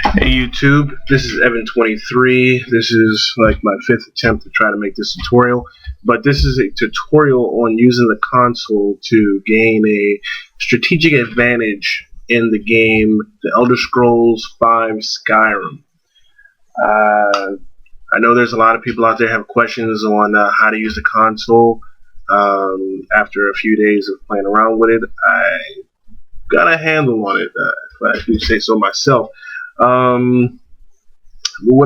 Hey YouTube, this is Evan23. This is like my 5th attempt to try to make this tutorial, but this is a tutorial on using the console to gain a strategic advantage in the game The Elder Scrolls V Skyrim. I know there's a lot of people out there have questions on how to use the console. After a few days of playing around with it, I got a handle on it, if I do say so myself. What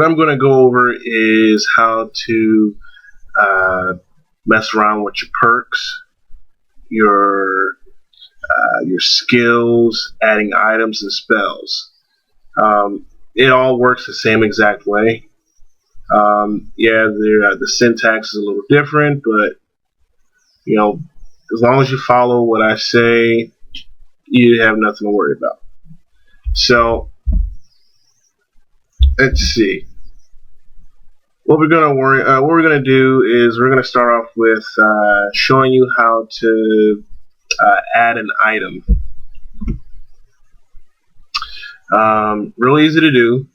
I'm going to go over is how to mess around with your perks, your skills, adding items and spells. It all works the same exact way. Yeah, the syntax is a little different, but you know, as long as you follow what I say, you have nothing to worry about. So let's see. What we're gonna do is we're gonna start off with showing you how to add an item. Really easy to do.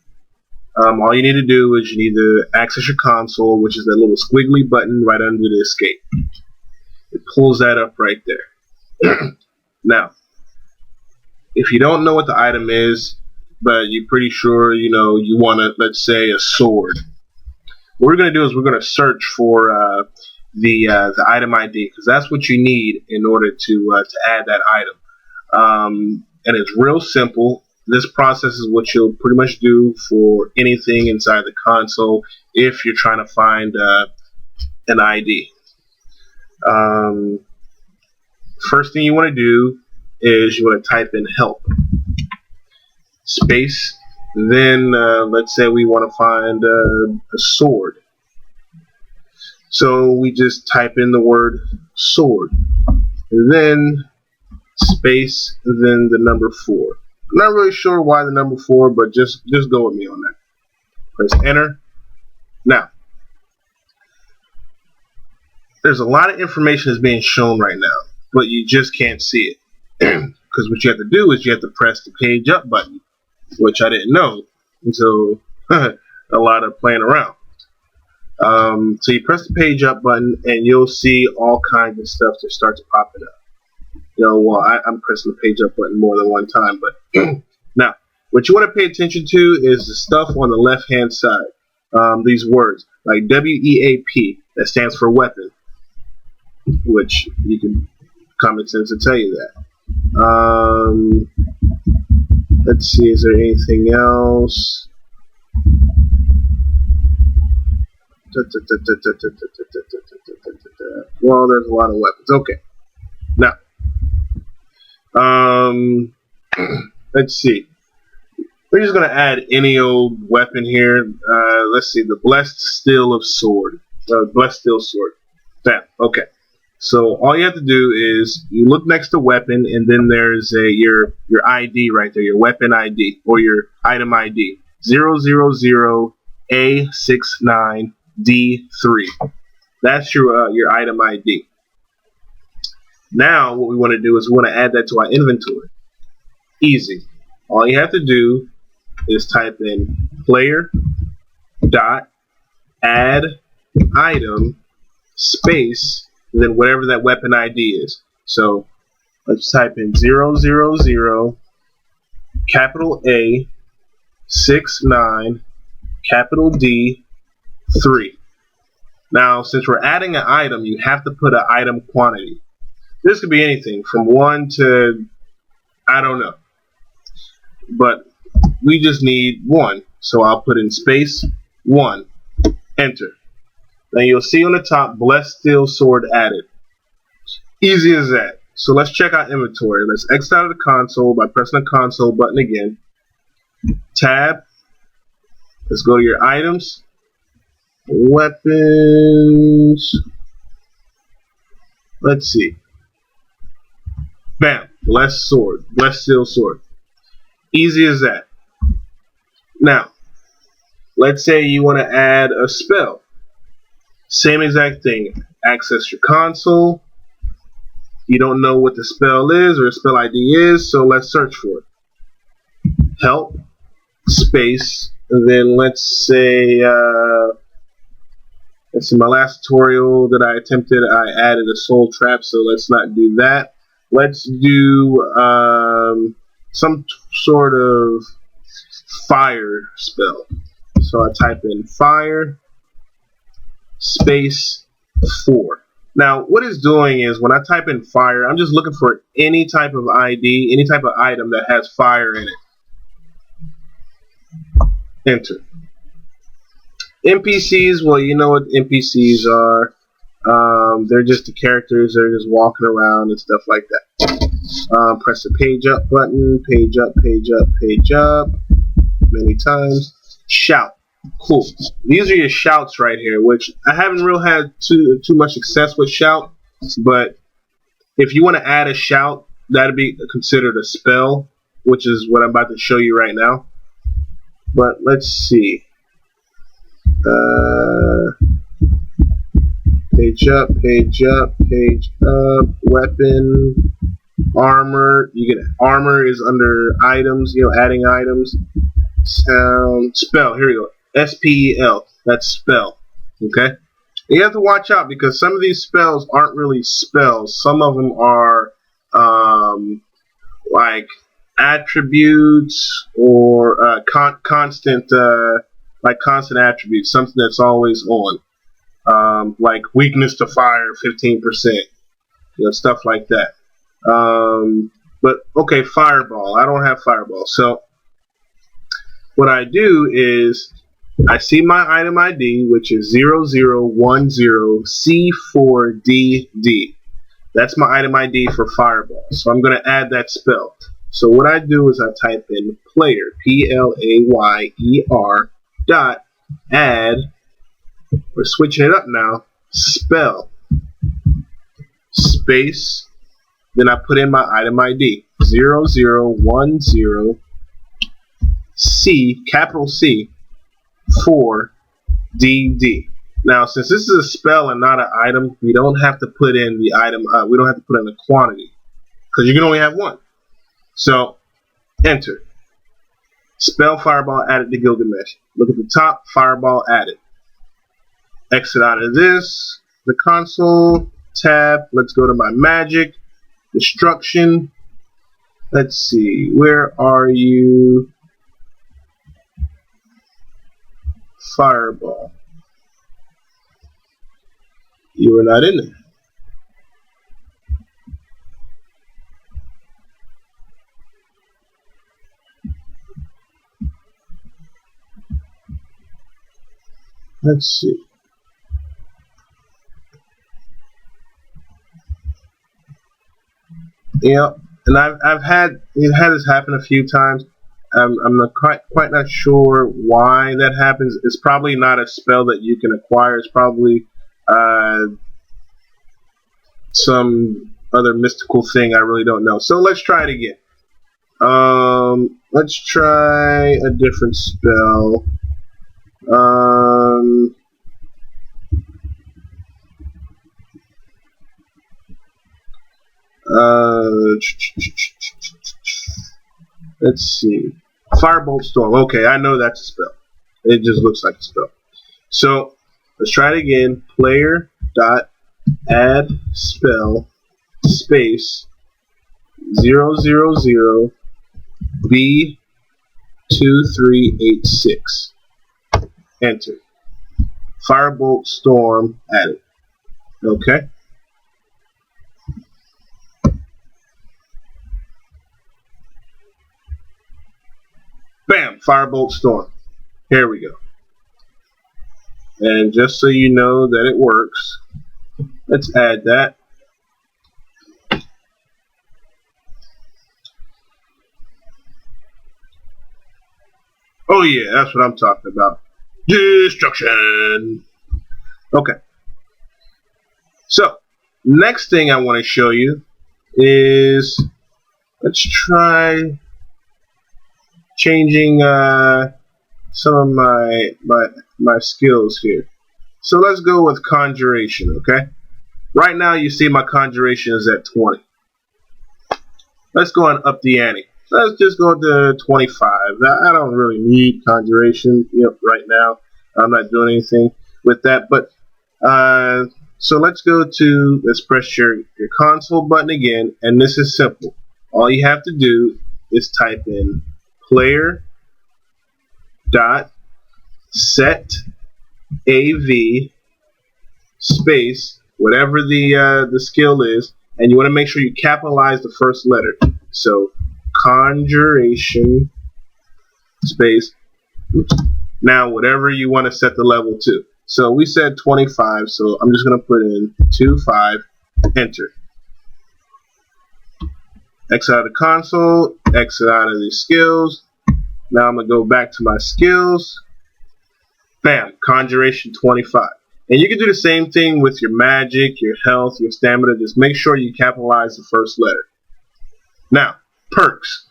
All you need to do is you need to access your console, which is that little squiggly button right under the escape. It pulls that up right there. Now, if you don't know what the item is, but you're pretty sure you want to, let's say, a sword. What we're going to do is we're going to search for the item ID, because that's what you need in order to add that item. And it's real simple. This process is what you'll pretty much do for anything inside the console if you're trying to find an ID. First thing you want to do is you want to type in help, space, then let's say we want to find a sword. So we just type in the word sword, and then space, then the number 4. I'm not really sure why the number 4, but just go with me on that. Press enter. Now, there's a lot of information that's being shown right now, but you just can't see it. Because what you have to do is you have to press the page up button, which I didn't know until a lot of playing around. So you press the page up button and you'll see all kinds of stuff that starts popping up. Well, I'm pressing the page up button more than one time, but now what you want to pay attention to is the stuff on the left hand side. These words like WEAP, that stands for weapon, which you can common sense to tell you that. Let's see, is there anything else? Well, there's a lot of weapons. Okay. Now, let's see. We're just going to add any old weapon here. Let's see, the Blessed Steel Sword. Blessed Steel Sword. That. Okay. So all you have to do is you look next to weapon, and then there's your ID right there, your weapon ID or your item ID, 000A69D3. That's your item ID. Now what we want to do is we want to add that to our inventory. Easy. All you have to do is type in player.add item space, then whatever that weapon ID is. So let's type in 000 capital A 69 capital D 3. Now, since we're adding an item, you have to put an item quantity. This could be anything from 1 to, I don't know, but we just need 1. So I'll put in space 1, enter. Then you'll see on the top, Blessed Steel Sword added. Easy as that. So let's check our inventory. Let's exit out of the console by pressing the console button again. Tab. Let's go to your items. Weapons. Let's see. Bam. Blessed Sword. Blessed Steel Sword. Easy as that. Now, let's say you want to add a spell. Same exact thing. Access your console. You don't know what the spell is or the spell ID is, so let's search for it. Help, space, and then let's say my last tutorial that I attempted, I added a soul trap, so let's not do that. Let's do some sort of fire spell. So I type in fire space 4. Now what it's doing is when I type in fire, I'm just looking for any type of ID, any type of item that has fire in it. Enter. NPCs, well, you know what NPCs are. They're just the characters. They're just walking around and stuff like that. Press the page up button, page up, page up, page up, many times. Shout. Cool. These are your shouts right here, which I haven't really had too much success with shout, but if you want to add a shout, that'd be considered a spell, which is what I'm about to show you right now. But let's see. Page up, page up, page up, weapon, armor. You get armor is under items, adding items. Sound, spell, here we go. S-P-E-L, that's spell. Okay? You have to watch out because some of these spells aren't really spells. Some of them are like attributes or constant attributes, something that's always on. Like weakness to fire 15%, stuff like that. But okay, fireball. I don't have fireball, so what I do is I see my item ID, which is 0010C4DD. That's my item ID for fireball. So I'm going to add that spell. So what I do is I type in player, P-L-A-Y-E-R dot add. We're switching it up now. Spell space. Then I put in my item ID 0010C, capital C, 4DD. Now, since this is a spell and not an item, we don't have to put in the item. We don't have to put in the quantity because you can only have one. So, enter. Spell fireball added to Gilgamesh. Look at the top. Fireball added. Exit out of this. The console tab. Let's go to my magic. Destruction. Let's see. Where are you? Fireball. You are not in there. Let's see. Yeah, and I've had this happen a few times. I'm not quite not sure why that happens. It's probably not a spell that you can acquire. It's probably some other mystical thing I really don't know. So let's try it again. Let's try a different spell. Let's see. Firebolt Storm. Okay, I know that's a spell. It just looks like a spell. So let's try it again. Player dot add spell space 000 B2386. Enter. Firebolt Storm added. Okay. Bam! Firebolt Storm. Here we go. And just so you know that it works, let's add that. Oh yeah, that's what I'm talking about. Destruction! Okay. So, next thing I want to show you is, let's try changing some of my skills here. So let's go with conjuration, okay? Right now you see my conjuration is at 20. Let's go and up the ante. let's just go to 25. I don't really need conjuration right now. I'm not doing anything with that. But so let's press your console button again, and this is simple. All you have to do is type in player.setav space whatever the skill is, and you want to make sure you capitalize the first letter. So conjuration space. Oops. Now whatever you want to set the level to. So we said 25, so I'm just going to put in 25, enter. Exit out of the console, exit out of the skills. Now I'm going to go back to my skills. Bam, conjuration 25. And you can do the same thing with your magic, your health, your stamina. Just make sure you capitalize the first letter. Now, perks.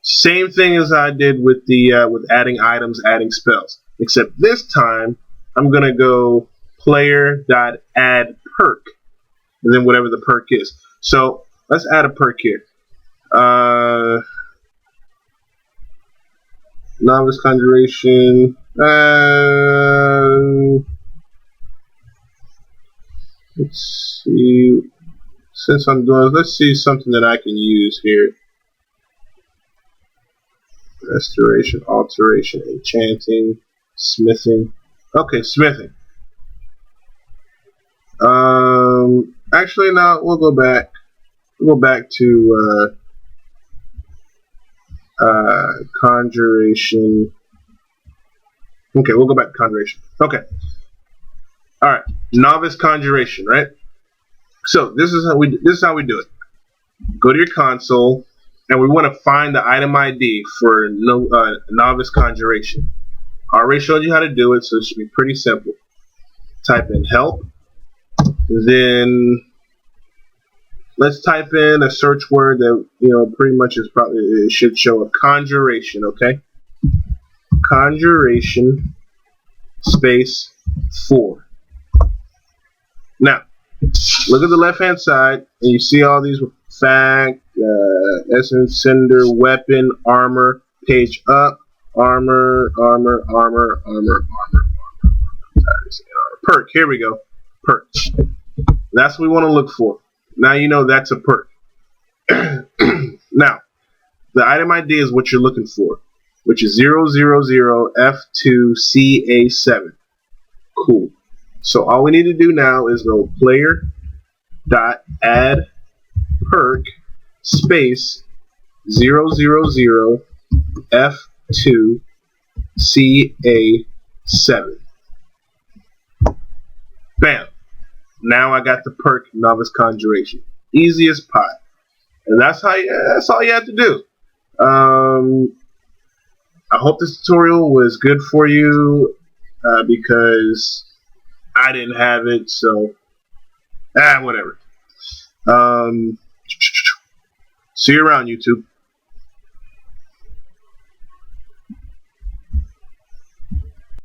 Same thing as I did with with adding items, adding spells. Except this time, I'm going to go player.add_perk. And then whatever the perk is. So, let's add a perk here. Novice conjuration. Let's see. Since I'm doing, let's see something that I can use here. Restoration, alteration, enchanting, smithing. Okay, smithing. Actually, no. We'll go back. We'll go back to conjuration. Okay, we'll go back to conjuration. Okay. All right, novice conjuration, right? So this is how we do it. Go to your console, and we want to find the item ID for novice conjuration. I already showed you how to do it, so it should be pretty simple. Type in help, then let's type in a search word that pretty much is probably, it should show a conjuration. Okay, conjuration space 4. Now, look at the left-hand side, and you see all these fact, essence, cinder, weapon, armor, page up, armor. Perk. Here we go. Perk. That's what we want to look for. Now you know that's a perk. Now, the item ID is what you're looking for, which is 000F2CA7. Cool. So all we need to do now is go player.add_perk space 000F2CA7. Bam. Now I got the perk novice conjuration. Easy as pie. And that's all you have to do. I hope this tutorial was good for you because I didn't have it, so whatever. See you around, YouTube.